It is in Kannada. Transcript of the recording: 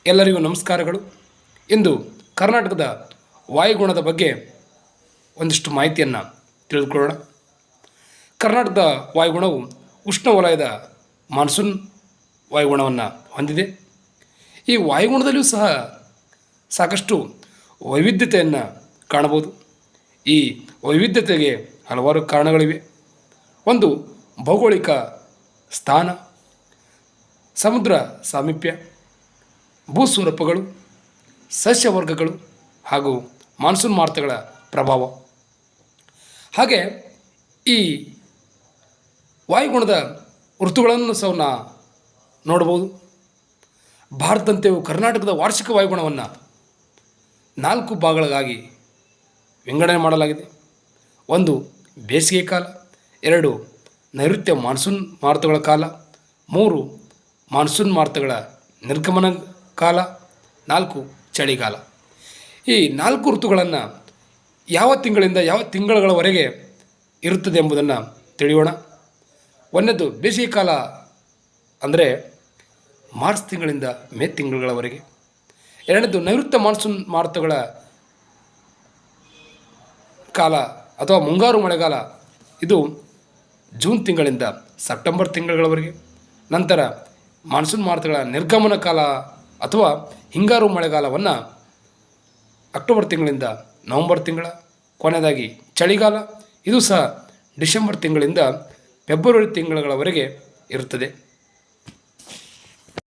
ಎಲ್ಲರಿಗೂ ನಮಸ್ಕಾರಗಳು. ಇಂದು ಕರ್ನಾಟಕದ ವಾಯುಗುಣದ ಬಗ್ಗೆ ಒಂದಿಷ್ಟು ಮಾಹಿತಿಯನ್ನು ತಿಳಿದುಕೊಳ್ಳೋಣ. ಕರ್ನಾಟಕದ ವಾಯುಗುಣವು ಉಷ್ಣವಲಯದ ಮಾನ್ಸೂನ್ ವಾಯುಗುಣವನ್ನು ಹೊಂದಿದೆ. ಈ ವಾಯುಗುಣದಲ್ಲಿಯೂ ಸಹ ಸಾಕಷ್ಟು ವೈವಿಧ್ಯತೆಯನ್ನು ಕಾಣಬಹುದು. ಈ ವೈವಿಧ್ಯತೆಗೆ ಹಲವಾರು ಕಾರಣಗಳಿವೆ. ಒಂದು ಭೌಗೋಳಿಕ ಸ್ಥಾನ, ಸಮುದ್ರ ಸಾಮೀಪ್ಯ, ಭೂಸ್ವರೂಪಗಳು, ಸಸ್ಯವರ್ಗಗಳು ಹಾಗೂ ಮಾನ್ಸೂನ್ ಮಾರುತಗಳ ಪ್ರಭಾವ. ಹಾಗೆ ಈ ವಾಯುಗುಣದ ಋತುಗಳನ್ನು ಸಹ ನೋಡ್ಬೋದು. ಭಾರತದಂತೆಯೂ ಕರ್ನಾಟಕದ ವಾರ್ಷಿಕ ವಾಯುಗುಣವನ್ನು 4 ಭಾಗಗಳಾಗಿ ವಿಂಗಡಣೆ ಮಾಡಲಾಗಿದೆ. 1 ಬೇಸಿಗೆ ಕಾಲ, 2 ನೈಋತ್ಯ ಮಾನ್ಸೂನ್ ಮಾರುತಗಳ ಕಾಲ, 3 ಮಾನ್ಸೂನ್ ಮಾರುತಗಳ ನಿರ್ಗಮನ ಕಾಲ, 4 ಚಳಿಗಾಲ. ಈ 4 ಋತುಗಳನ್ನು ಯಾವ ತಿಂಗಳಿಂದ ಯಾವ ತಿಂಗಳುಗಳವರೆಗೆ ಇರುತ್ತದೆ ಎಂಬುದನ್ನು ತಿಳಿಯೋಣ. 1ನೇದು ಬೇಸಿಗೆ ಕಾಲ ಅಂದರೆ ಮಾರ್ಚ್ ತಿಂಗಳಿಂದ ಮೇ ತಿಂಗಳುಗಳವರೆಗೆ. 2ನೇದು ನೈಋತ್ಯ ಮಾನ್ಸೂನ್ ಮಾರುತಗಳ ಕಾಲ ಅಥವಾ ಮುಂಗಾರು ಮಳೆಗಾಲ, ಇದು ಜೂನ್ ತಿಂಗಳಿಂದ ಸೆಪ್ಟೆಂಬರ್ ತಿಂಗಳುಗಳವರೆಗೆ. ನಂತರ ಮಾನ್ಸೂನ್ ಮಾರುತಗಳ ನಿರ್ಗಮನ ಕಾಲ ಅಥವಾ ಹಿಂಗಾರು ಮಳೆಗಾಲವನ್ನು ಅಕ್ಟೋಬರ್ ತಿಂಗಳಿಂದ ನವಂಬರ್ ತಿಂಗಳ. ಕೊನೆಯದಾಗಿ ಚಳಿಗಾಲ, ಇದು ಸಹ ಡಿಸೆಂಬರ್ ತಿಂಗಳಿಂದ ಫೆಬ್ರವರಿ ತಿಂಗಳುಗಳವರೆಗೆ ಇರುತ್ತದೆ.